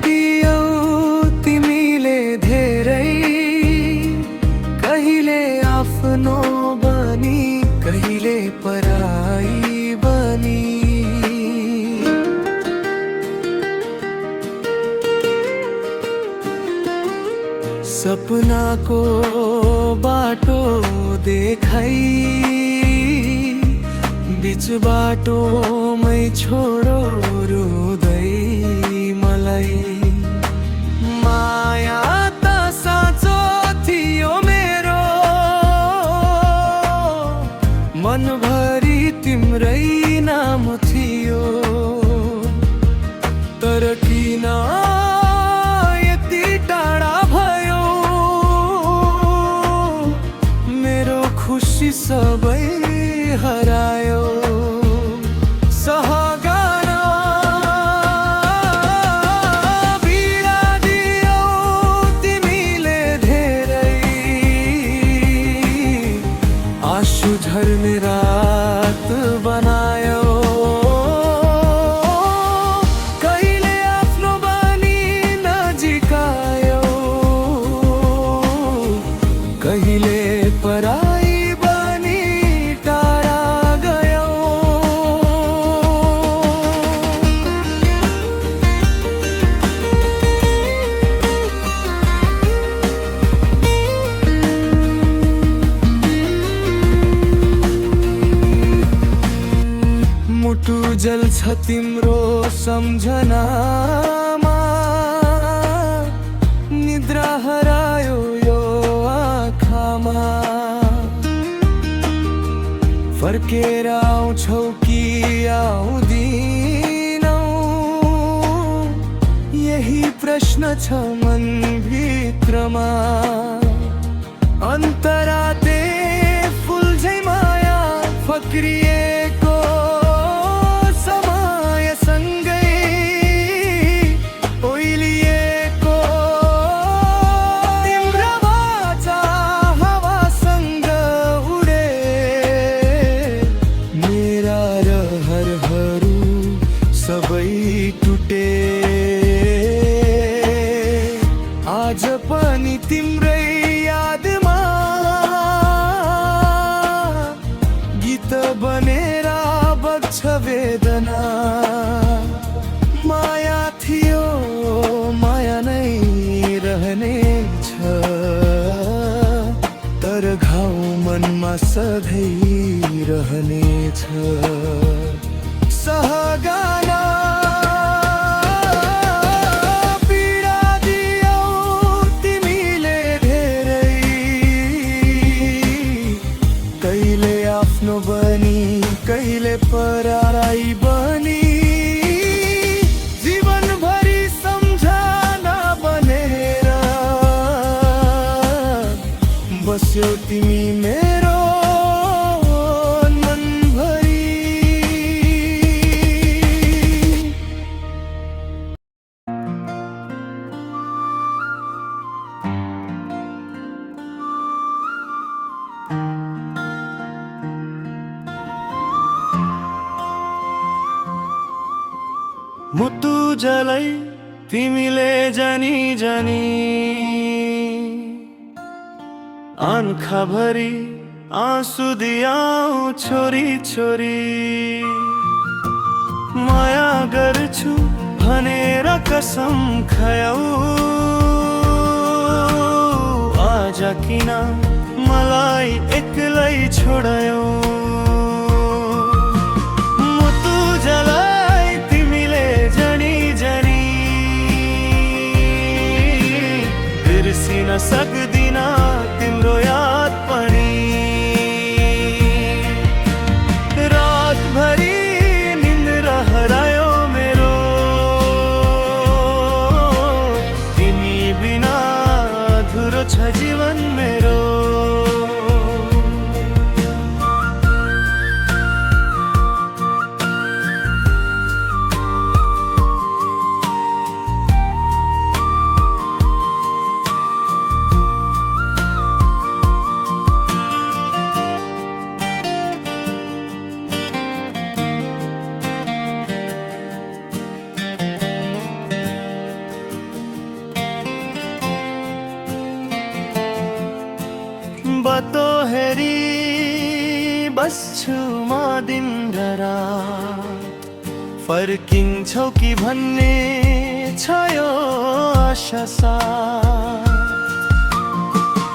दियौ तिमीले धेरै, कहिले आफ्नो बनी कहिले पराई बनी। सपना को बाटो देखाई बीच बाटो मै छोडो रुँदै मलाई। माया त साँचो थियो मेरो, मनभरि तिम्रै नाम थियो, तर किन यति टाढा भयो मेरो खुसी सबै हरायो। सहगाना पीडा दियौ तिमीले धेरै, आँसु झर्ने रात बनायो। कहिले आफ्नो बनी नजिकायो, कहिले पराई बनी टाढा गयो। मुटु जल्छ तिम्रो सम्झनामा, निद्रा हरायो यो आँखामा। फर्केर आउँछौ कि आउँदिनौ, यही प्रश्न छ मनभित्रमा। अन्तराते फुल झै माया फक्रिएको समयसँगै ओइलिएको तिम्रो बाचा हावासँग उडे। मेरा रहरहरू सबै टुटे, आज पनि तिम्रै यादमा गीत बनेर बग्छ वेदना। माया थियो माया नै रहनेछ, तर घाउ मनमा सधैँ रहनेछ। सहगाना पीडा दियौ तिमीले धेरै, कहिले आफ्नो बनी कहिले पराई बनी। जीवनभरि सम्झना बनेर बस्यौ तिमी मेरो मनभरि। मुटु जलै तिमीले जानी जानी, आँखाभरि आँसु दियाऊ छोरी छोरी। माया गर्छु भनेर कसम खायौ, आज किन मलाई एक्लै छोड्यौ। मुटु जलाई तिमीले जानी जानी, बिर्सिन सक्दिन तिम्रो याद पनि। रातभरि निन्द्रा हरायो मेरो, तिमी बिना अधुरो छ जीवन मेरो। बस्छु म दिन र रात फर्किन्छौ कि भन्ने छ यो आशा साथ।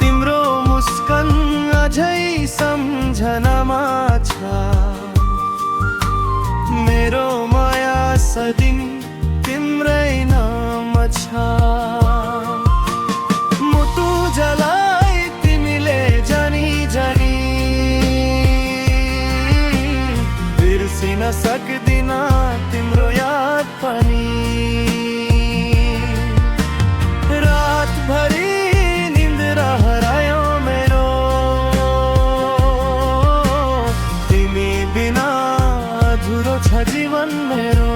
तिम्रो मुस्कान अझै सम्झनामा छ, मेरो माया सदिन तिम्रै नाम छ। मुटु जलाई तिमीले जानी जानी, बिर्सिन सक्दिन तिम्रो याद पनि। रातभरि निन्द्र हरायो मेरो, तिमी बिना अधुरो छ जीवन मेरो।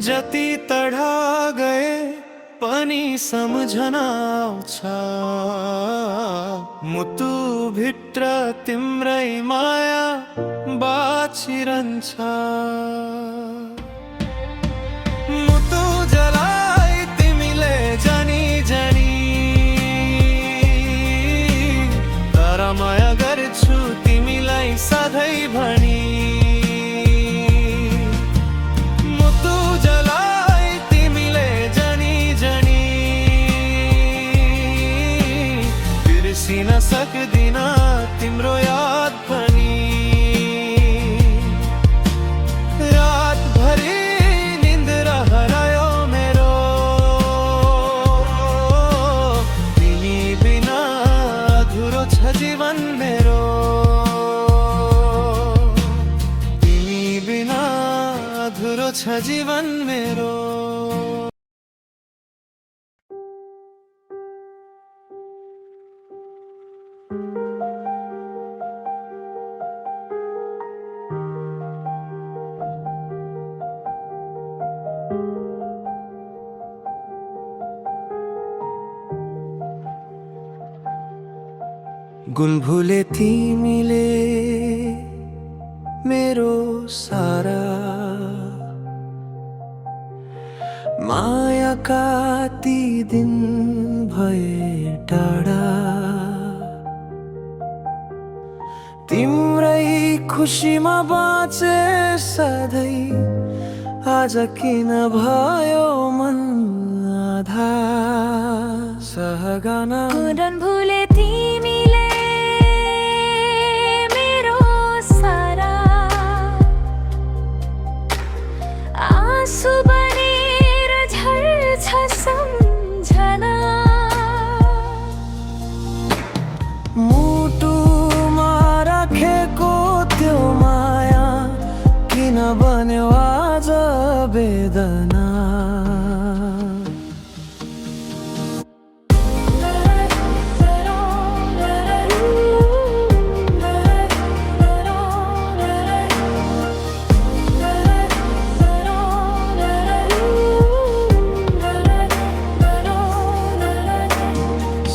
जति तडा गए पनि सम्झना आउँछ, मुटु भित्र तिम्रै माया बाँचिरहन्छ। मुटु जलाई तिमीले जानी जानी, तर माया गर्छु तिमीलाई सधैँ भनी। बिर्सिन सक्दिन तिम्रो याद पनि। रातभरि निन्द्र हरायो मेरो, तिमी बिना अधुरो छ जीवन मेरो। तिमी बिना अधुरो छ जीवन मेरो। गुनभुले तिमीले मेरो सारा मायाका ती दिन भए टाढा। तिम्रै खुसीमा बाँचे सधैँ, आज किन भयो मन आधा सहगाना। गुनभुले तिमीले मेरो सारा आँसु बनेर झर्छ सम्झना। मुटुमा राखेको त्यो माया किन बन्यो आज वेदना।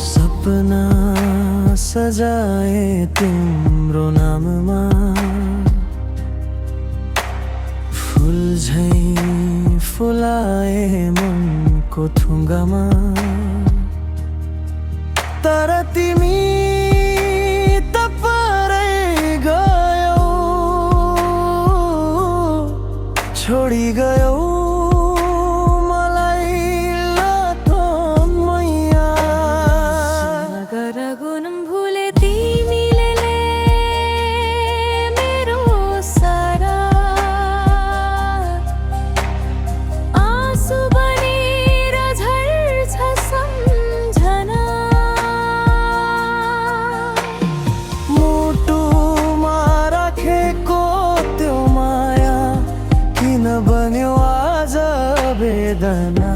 सपना सजाए तिम्रो नाममा, फुल झैं फुलाए मनको थुङ्गामा। तर तिमी त परै गयौ, छोडी गयौ वेदना।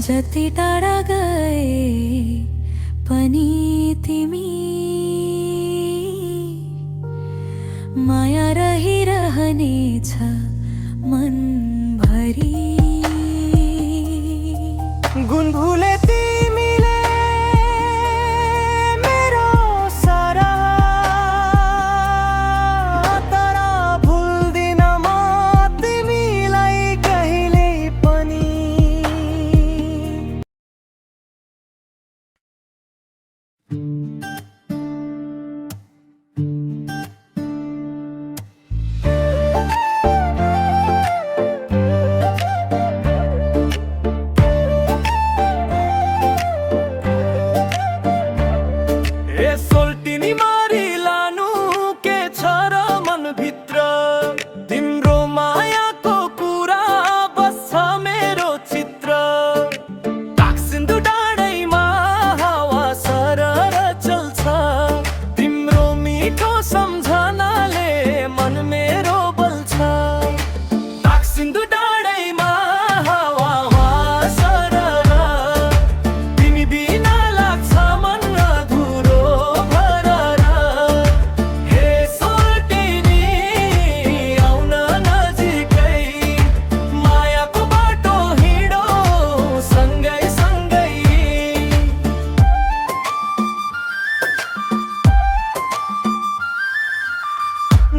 जति टाढा गए पनि तिमी माया रहिरहनेछ मनभरि। गुनभुले तिमीले मेरो सारा, तर भुल्दिन म तिमीलाई कहिले पनि। सोल्टिनी मारी लानु के छ र मनभित्र, तिम्रो मायाको कुरा बस्छ मेरो चित्र। ताक्सिन्दु डाँडैमा हावा सरर चल्छ, तिम्रो मिठो सम्झनाले मन मेरो बल्छ। ताक्सिन्दु डाँडैमा हावा सरर, तिमी बिना लाग्छ मन अधुरो।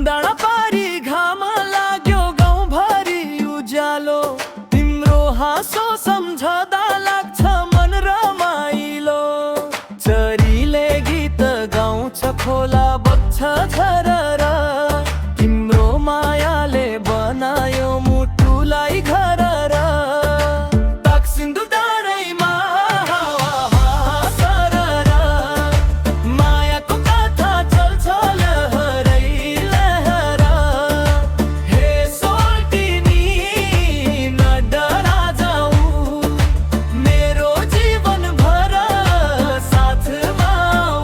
डाँडा पारी घाम लाग्यो गाउँभरि उज्यालो, तिम्रो हाँसो सम्झदा लाग्छ मन रमाइलो। चरीले गीत गाउँछ खोला बग्छ झरर, तिम्रो मायाले बनायो मुटुलाई घरर। ताक्सिन्दु डाँडैमा हावा सरर, मायाको कथा चल्छ लहरै लहर। हे सोल्टिनी नडरा जाऊ, मेरो जीवन भर साथमा आऊ।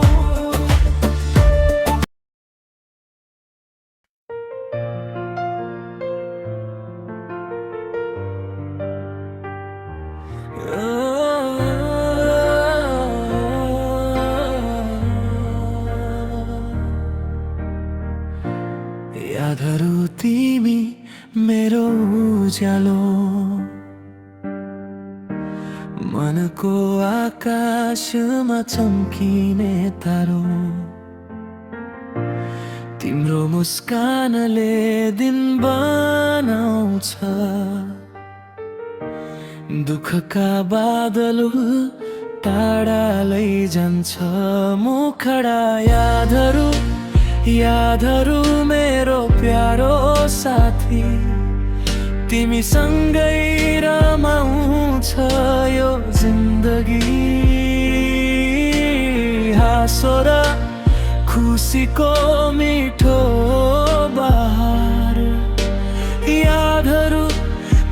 यादहरू तिमी मेरो उज्यालो, मनको आकाशमा चम्किने तारो। तिम्रो मुस्कानले दिन बनाउँछ, दुःखका बादल टाढा लैजान्छ। मुखडा यादहरू यादहरू मेरो प्यारो साथी, तिमीसँगै रमाउँछ यो जिन्दगी। हाँसो र खुसीको मिठो बहार, यादहरू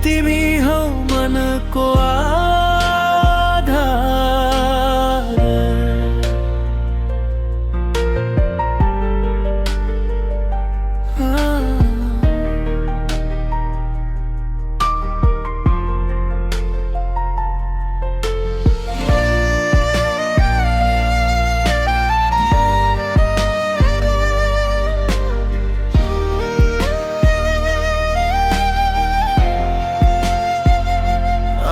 तिमी हौ मनको आधार।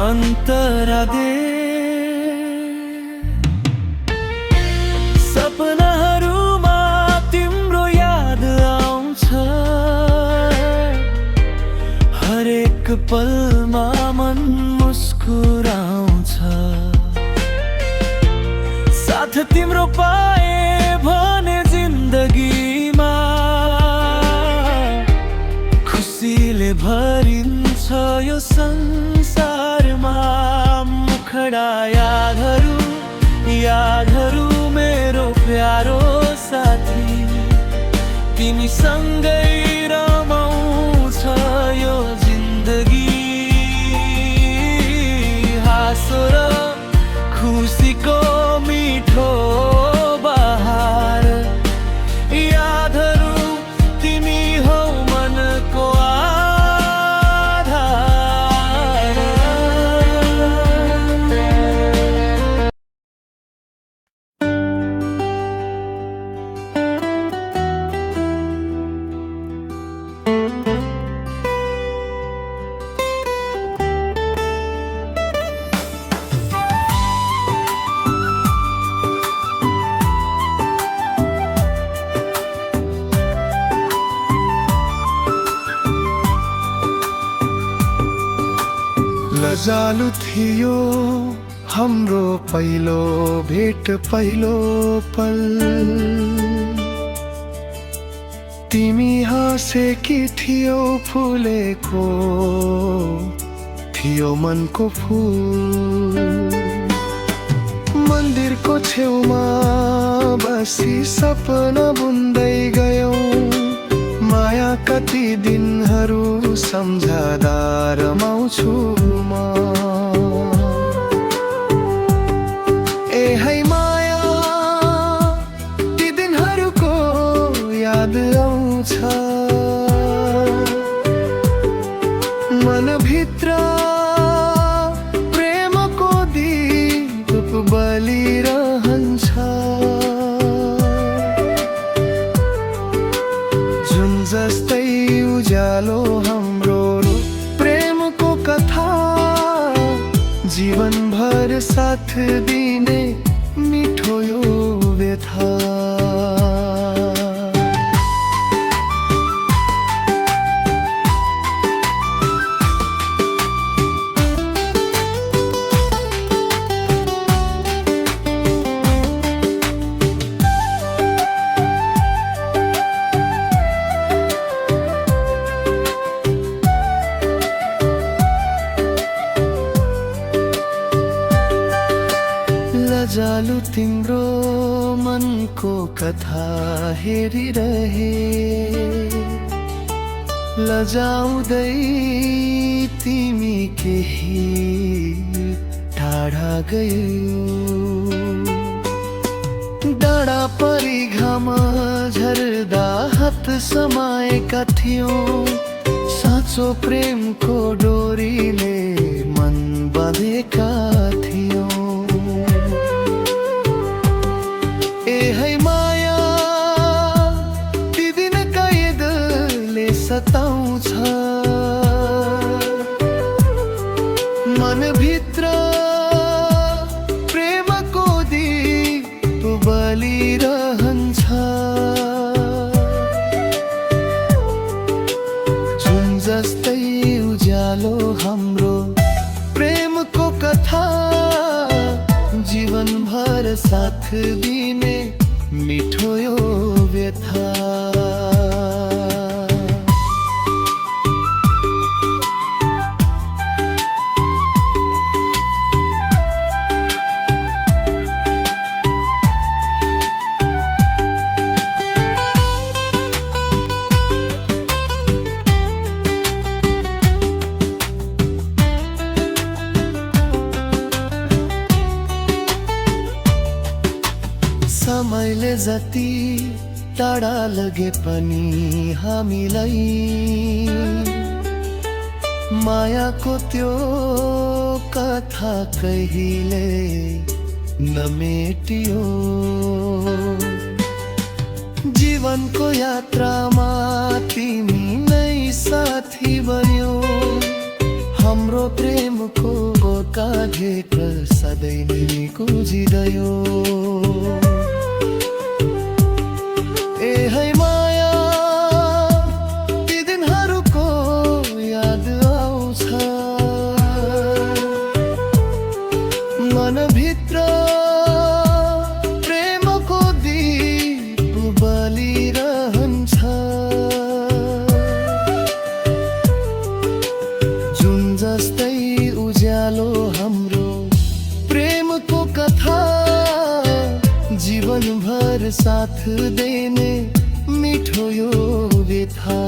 अन्तरा दे सपनाहरूमा तिम्रो याद आउँछ, हरेक पलमा मन मुस्कुराउँछ। साथ तिम्रो पाए भने जिन्दगीमा खुसीले भरिन्छ यो संसारमा। मुखडा यादहरू मेरो प्यारो साथी, तिमीसँगै रमाउँछ यो जिन्दगी। हाँसो र खुसीको मिठो बहार, यादहरू तिमी हौ मनको आधार। लजालु थियो हाम्रो पहिलो भेट, पहिलो पल। तिमी हाँसेकी थियौ, फुलेको थियो मनको फुल। मन्दिरको छेउमा बसी सपना बुन्दै गयौँ, माया कति दिनहरू सम्झदा रमाउँछु म। ए है माया, ती दिनहरूको याद आउँछ मनभित्र। प्रेमको दीप बलिरहन्छ, जुन जस्तै उज्यालो हाम्रो प्रेमको कथा। जीवनभर साथ दिने मिठो यो व्यथा। लजालु तिम्रो मनको कथा हेरिरहे, लजाउँदै तिमी केही टाढा गयौ। डाँडा परी घाम झर्दा हात समाएका थियौँ, साँचो प्रेमको डोरीले मन बाँधेका थियौँ। ए है माया, ती दिनका यादले सताउँछ मनभित्र। प्रेमको दीप बलिरहन्छ, जुन जस्तै उज्यालो हाम्रो प्रेमको कथा। जीवनभर साथ दिने मिठो यो व्यथा। समयले जति टाढा लगे पनि हामीलाई मायाको त्यो कथा कहिले नमेटियो। जीवनको यात्रामा तिमी नै साथी बन्यो, हाम्रो प्रेमको काँधेक सधैँ नै गुजिरह्यो। ए है माया, ती दिनहरूको याद आउँछ मनभित्र। प्रेमको दीप बलिरहन्छ, जुन जस्तै उज्यालो हाम्रो प्रेमको कथा। जीवनभर साथ देने मिठो यो व्यथा।